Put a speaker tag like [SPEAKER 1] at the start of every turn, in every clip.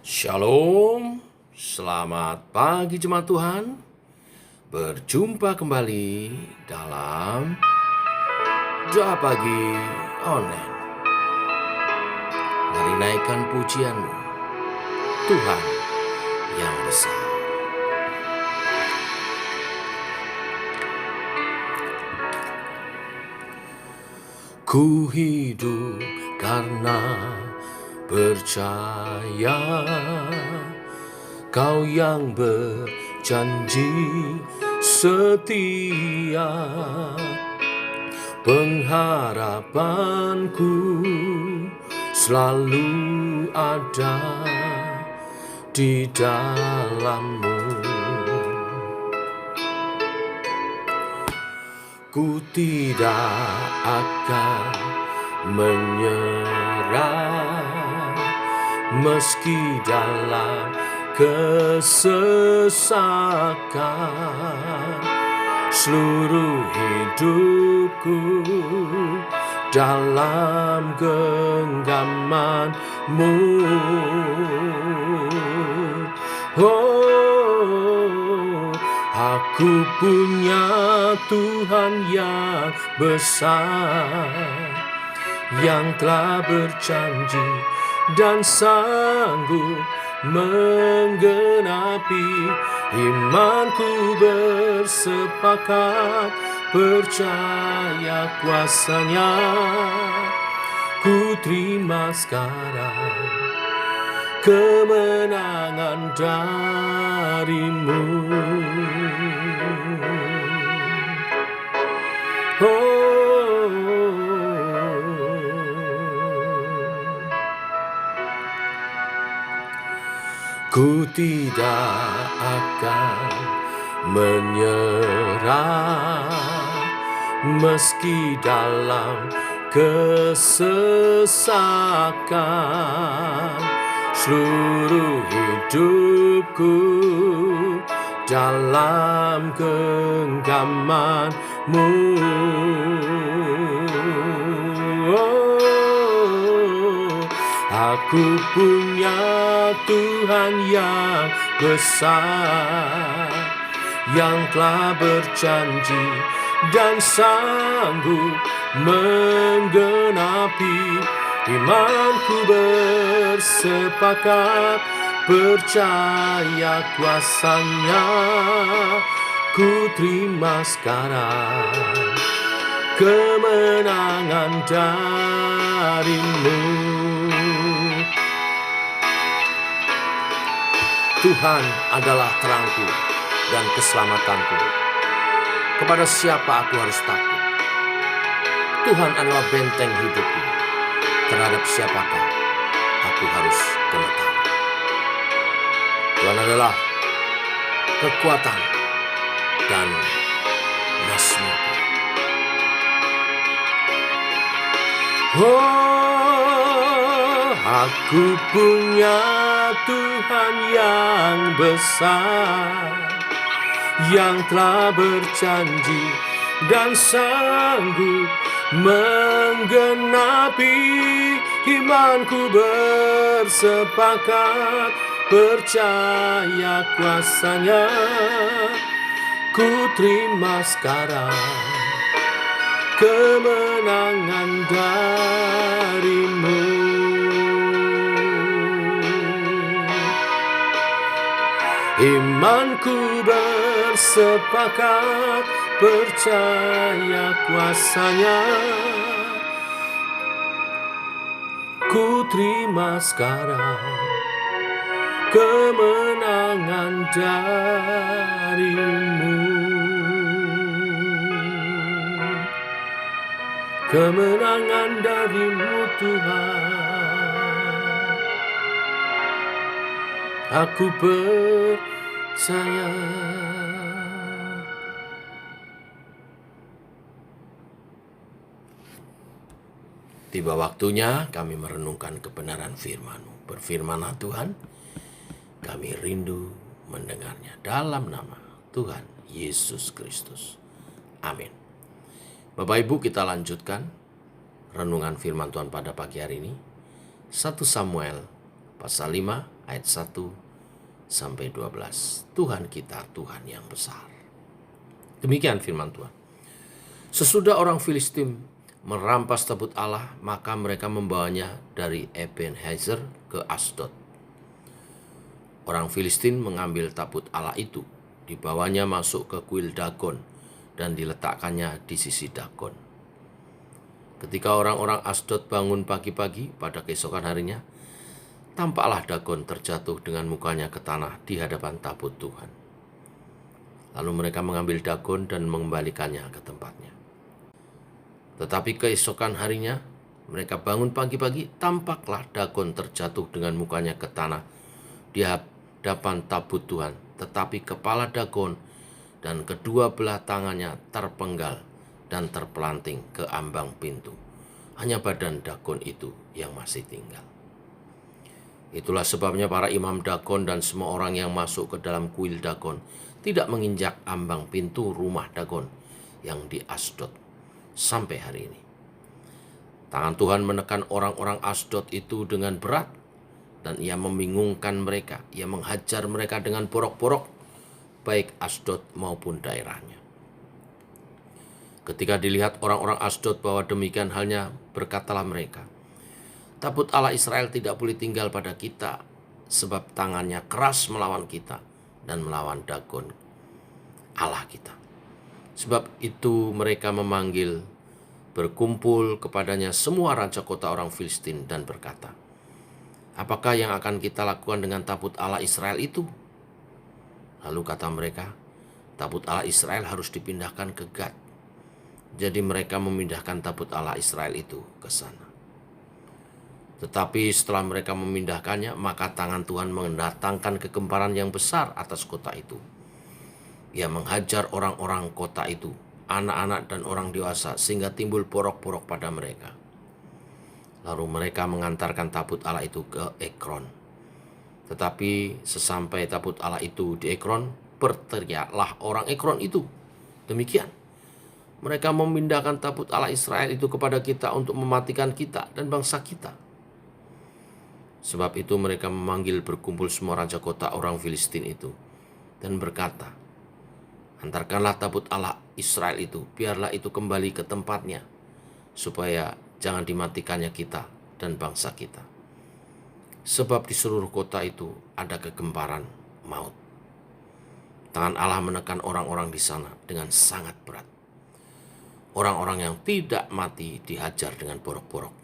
[SPEAKER 1] Shalom, selamat pagi jemaat Tuhan. Berjumpa kembali dalam Doa Pagi Online. Mari naikkan pujianmu, Tuhan yang besar. Ku hidup karena percaya, Kau yang berjanji setia. Pengharapanku selalu ada di dalam-Mu. Ku tidak akan menyerah meski dalam kesesakan. Seluruh hidupku dalam genggaman-Mu. Oh, aku punya Tuhan yang besar, yang telah berjanji dan sanggup menggenapi. Imanku bersepakat percaya kuasa-Nya. Ku terima sekarang kemenangan dari-Mu. Ku tidak akan menyerah meski dalam kesesakan. Seluruh hidupku dalam genggaman-Mu. Aku punya Tuhan yang besar, yang telah berjanji dan sanggup menggenapi. Imanku bersepakat percaya kuasa-Nya. Ku terima sekarang kemenangan dari-Mu. Tuhan adalah terangku dan keselamatanku. Kepada siapa aku harus takut? Tuhan adalah benteng hidupku. Terhadap siapakah aku harus gemetar? Tuhan adalah kekuatan dan mazmurku. Oh, aku punya Tuhan yang besar, yang telah berjanji dan sanggup menggenapi. Imanku bersepakat percaya kuasa-Nya. Ku terima sekarang kemenangan dari-Mu. Imanku bersepakat percaya kuasa-Nya. Ku terima sekarang kemenangan dari-Mu. Kemenangan dari-Mu Tuhan. Aku percaya. Tiba waktunya kami merenungkan kebenaran firman-Mu. Berfirmanlah Tuhan, kami rindu mendengarnya. Dalam nama Tuhan Yesus Kristus. Amin. Bapak Ibu, kita lanjutkan renungan firman Tuhan pada pagi hari ini. 1 Samuel pasal 5 ayat 1-12. Tuhan kita Tuhan yang besar. Demikian firman Tuhan. Sesudah orang Filistin merampas tabut Allah, maka mereka membawanya dari Ebenezer ke Asdod. Orang Filistin mengambil tabut Allah itu, dibawanya masuk ke kuil Dagon dan diletakkannya di sisi Dagon. Ketika orang-orang Asdod bangun pagi-pagi pada keesokan harinya, tampaklah Dagon terjatuh dengan mukanya ke tanah di hadapan tabut Tuhan. Lalu mereka mengambil Dagon dan mengembalikannya ke tempatnya. Tetapi keesokan harinya, mereka bangun pagi-pagi, tampaklah Dagon terjatuh dengan mukanya ke tanah di hadapan tabut Tuhan. Tetapi kepala Dagon dan kedua belah tangannya terpenggal dan terpelanting ke ambang pintu. Hanya badan Dagon itu yang masih tinggal. Itulah sebabnya para imam Dagon dan semua orang yang masuk ke dalam kuil Dagon tidak menginjak ambang pintu rumah Dagon yang di Asdod sampai hari ini. Tangan Tuhan menekan orang-orang Asdod itu dengan berat, dan ia membingungkan mereka. Ia menghajar mereka dengan borok-borok, baik Asdod maupun daerahnya. Ketika dilihat orang-orang Asdod bahwa demikian halnya, berkatalah mereka, tabut Allah Israel tidak boleh tinggal pada kita, sebab tangannya keras melawan kita dan melawan Dagon Allah kita. Sebab itu mereka memanggil, berkumpul kepadanya semua raja kota orang Filistin dan berkata, apakah yang akan kita lakukan dengan tabut Allah Israel itu? Lalu kata mereka, tabut Allah Israel harus dipindahkan ke Gad. Jadi mereka memindahkan tabut Allah Israel itu ke sana. Tetapi setelah mereka memindahkannya, maka tangan Tuhan mendatangkan kegemparan yang besar atas kota itu. Ia menghajar orang-orang kota itu, anak-anak dan orang dewasa, sehingga timbul borok-borok pada mereka. Lalu mereka mengantarkan tabut Allah itu ke Ekron. Tetapi sesampai tabut Allah itu di Ekron, berteriaklah orang Ekron itu. Demikian, mereka memindahkan tabut Allah Israel itu kepada kita untuk mematikan kita dan bangsa kita. Sebab itu mereka memanggil berkumpul semua raja kota orang Filistin itu dan berkata, antarkanlah tabut Allah Israel itu, biarlah itu kembali ke tempatnya, supaya jangan dimatikannya kita dan bangsa kita. Sebab di seluruh kota itu ada kegemparan maut. Tangan Allah menekan orang-orang di sana dengan sangat berat. Orang-orang yang tidak mati dihajar dengan borok-borok,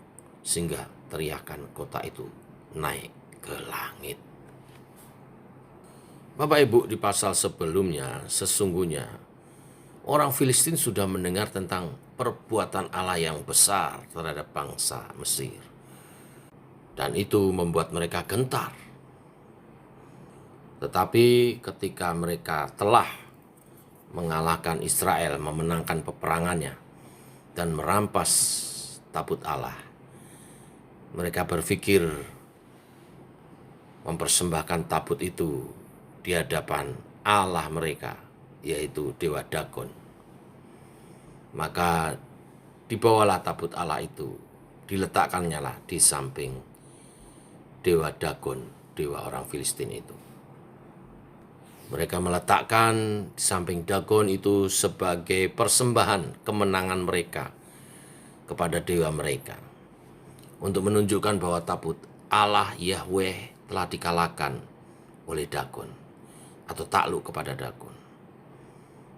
[SPEAKER 1] sehingga teriakan kota itu naik ke langit. Bapak Ibu, di pasal sebelumnya sesungguhnya orang Filistin sudah mendengar tentang perbuatan Allah yang besar terhadap bangsa Mesir. Dan itu membuat mereka gentar. Tetapi ketika mereka telah mengalahkan Israel, memenangkan peperangannya, dan merampas tabut Allah, mereka berpikir mempersembahkan tabut itu di hadapan Allah mereka, yaitu Dewa Dagon. Maka dibawalah tabut Allah itu, diletakkannya lah di samping Dewa Dagon, dewa orang Filistin itu. Mereka meletakkan di samping Dagon itu sebagai persembahan kemenangan mereka kepada dewa mereka, untuk menunjukkan bahwa tabut Allah Yahweh telah dikalahkan oleh Dagon, atau takluk kepada Dagon.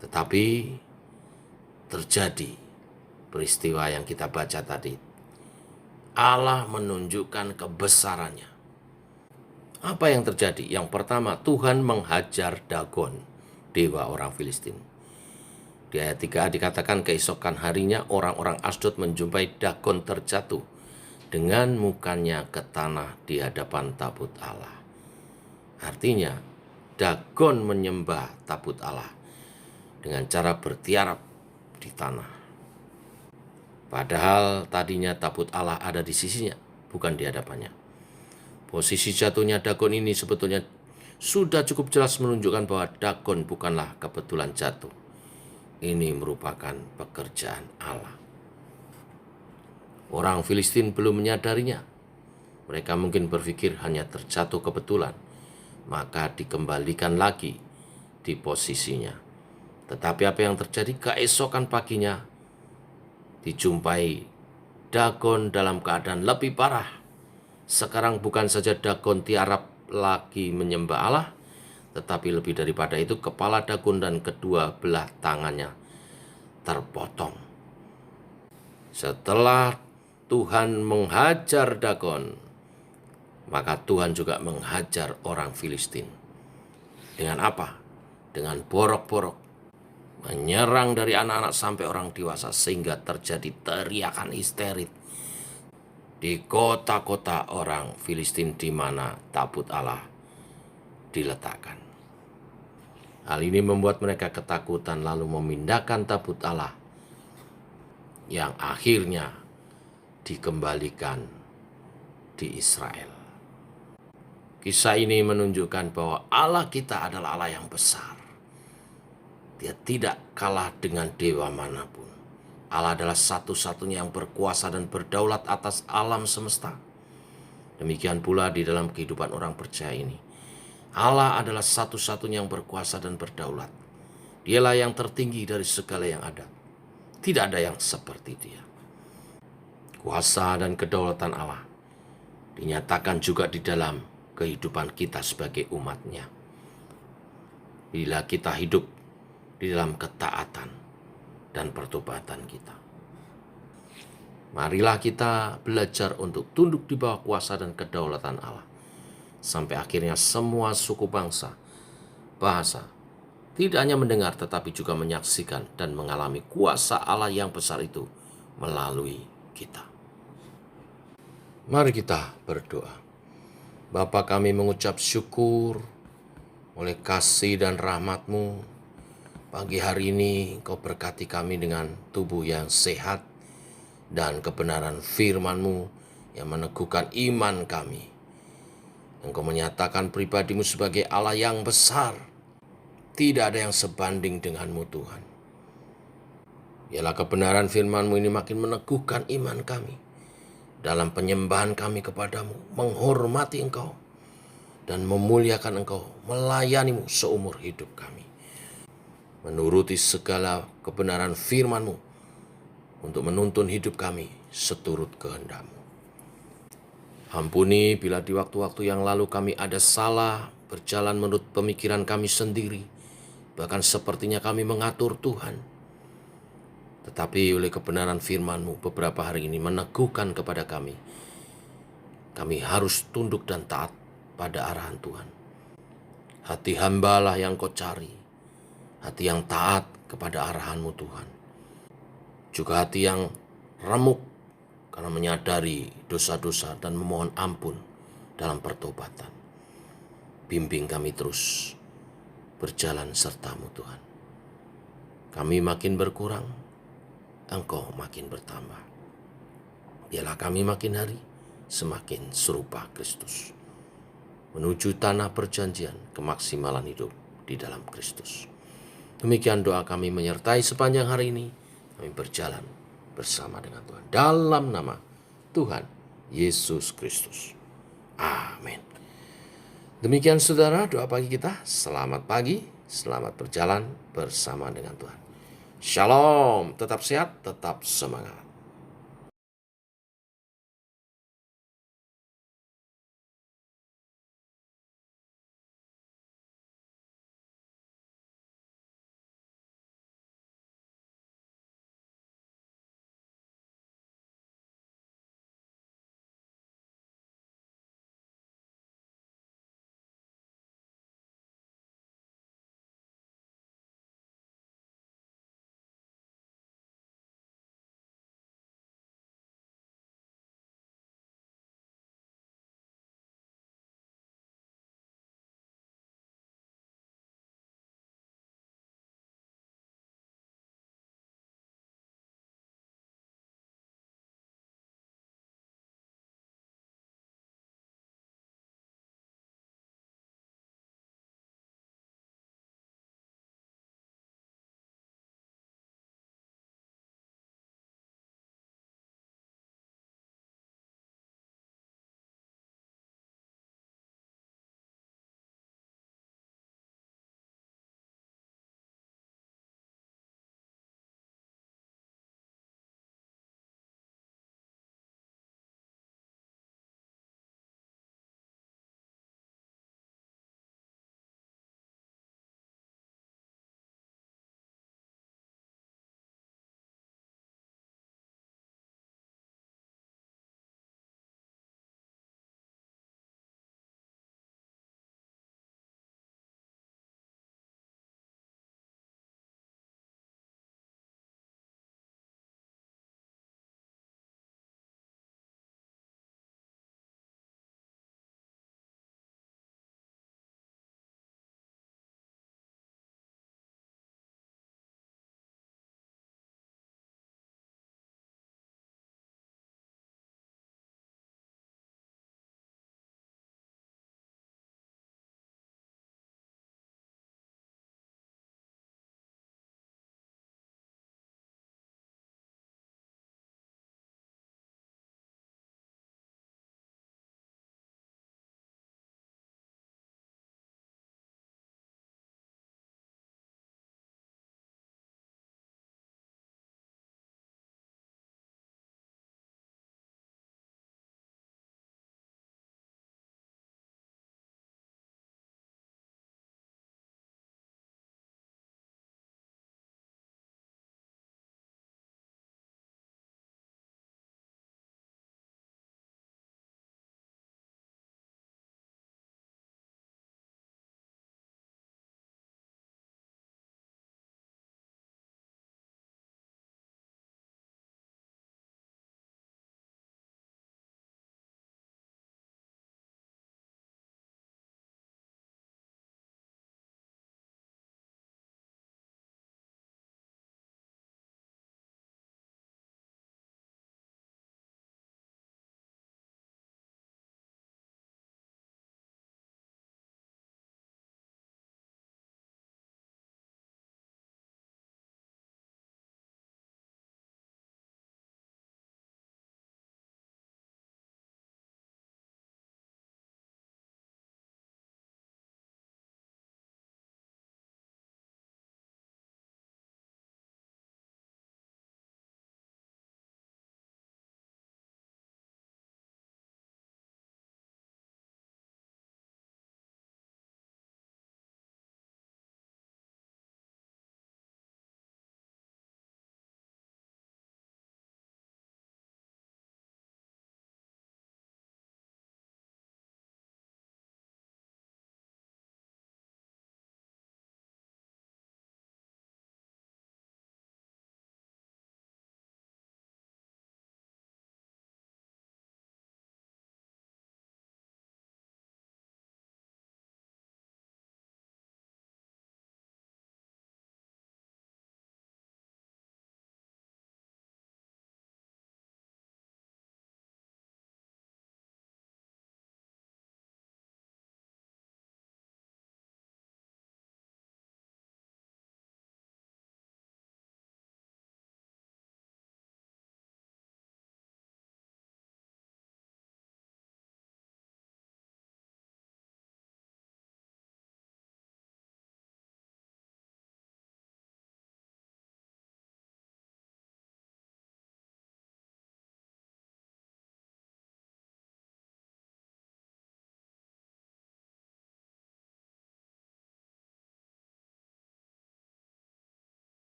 [SPEAKER 1] Tetapi terjadi peristiwa yang kita baca tadi. Allah menunjukkan kebesarannya. Apa yang terjadi? Yang pertama, Tuhan menghajar Dagon, dewa orang Filistin. Di ayat 3 dikatakan keesokan harinya orang-orang Asdod menjumpai Dagon terjatuh dengan mukanya ke tanah di hadapan tabut Allah. Artinya, Dagon menyembah tabut Allah dengan cara bertiarap di tanah. Padahal tadinya tabut Allah ada di sisinya, bukan di hadapannya. Posisi jatuhnya Dagon ini sebetulnya sudah cukup jelas menunjukkan bahwa Dagon bukanlah kebetulan jatuh. Ini merupakan pekerjaan Allah. Orang Filistin belum menyadarinya, Mereka mungkin berpikir hanya terjatuh kebetulan, maka dikembalikan lagi di posisinya. Tetapi apa yang terjadi keesokan paginya, dijumpai Dagon dalam keadaan lebih parah. Sekarang bukan saja Dagon tiarap lagi menyembah Allah, tetapi lebih daripada itu kepala Dagon dan kedua belah tangannya terpotong. Setelah Tuhan menghajar Dagon, maka Tuhan juga menghajar orang Filistin. Dengan apa? Dengan borok-borok. Menyerang dari anak-anak sampai orang dewasa sehingga terjadi teriakan histeris di kota-kota orang Filistin di mana tabut Allah diletakkan. Hal ini membuat mereka ketakutan lalu memindahkan tabut Allah yang akhirnya dikembalikan di Israel. Kisah ini menunjukkan bahwa Allah kita adalah Allah yang besar. Dia tidak kalah dengan dewa manapun. Allah adalah satu-satunya yang berkuasa dan berdaulat atas alam semesta. Demikian pula di dalam kehidupan orang percaya ini. Allah adalah satu-satunya yang berkuasa dan berdaulat. Dialah yang tertinggi dari segala yang ada. Tidak ada yang seperti Dia. Kuasa dan kedaulatan Allah dinyatakan juga di dalam kehidupan kita sebagai umat-Nya. Bila kita hidup di dalam ketaatan dan pertobatan kita. Marilah kita belajar untuk tunduk di bawah kuasa dan kedaulatan Allah. Sampai akhirnya semua suku bangsa, bahasa, tidak hanya mendengar tetapi juga menyaksikan dan mengalami kuasa Allah yang besar itu melalui kita. Mari kita berdoa. Bapa, kami mengucap syukur oleh kasih dan rahmat-Mu. Pagi hari ini Engkau berkati kami dengan tubuh yang sehat dan kebenaran firman-Mu yang meneguhkan iman kami. Engkau menyatakan pribadi-Mu sebagai Allah yang besar. Tidak ada yang sebanding dengan-Mu Tuhan. Biarlah kebenaran firman-Mu ini makin meneguhkan iman kami. Dalam penyembahan kami kepadamu, menghormati Engkau, dan memuliakan Engkau, melayani-Mu seumur hidup kami. Menuruti segala kebenaran firman-Mu, untuk menuntun hidup kami seturut kehendak-Mu. Ampuni bila di waktu-waktu yang lalu kami ada salah, berjalan menurut pemikiran kami sendiri, bahkan sepertinya kami mengatur Tuhan. Tetapi oleh kebenaran firman-Mu beberapa hari ini meneguhkan kepada kami. Kami harus tunduk dan taat pada arahan Tuhan. Hati hambalah yang Kau cari. Hati yang taat kepada arahan-Mu Tuhan. Juga hati yang remuk karena menyadari dosa-dosa dan memohon ampun dalam pertobatan. Bimbing kami terus berjalan serta-Mu Tuhan. Kami makin berkurang, Engkau makin bertambah. Biarlah kami makin hari semakin serupa Kristus. Menuju tanah perjanjian, kemaksimalan hidup di dalam Kristus. Demikian doa kami menyertai sepanjang hari ini. Kami berjalan bersama dengan Tuhan. Dalam nama Tuhan Yesus Kristus. Amin. Demikian saudara doa pagi kita. Selamat pagi, selamat berjalan bersama dengan Tuhan. Shalom, tetap sehat, tetap semangat.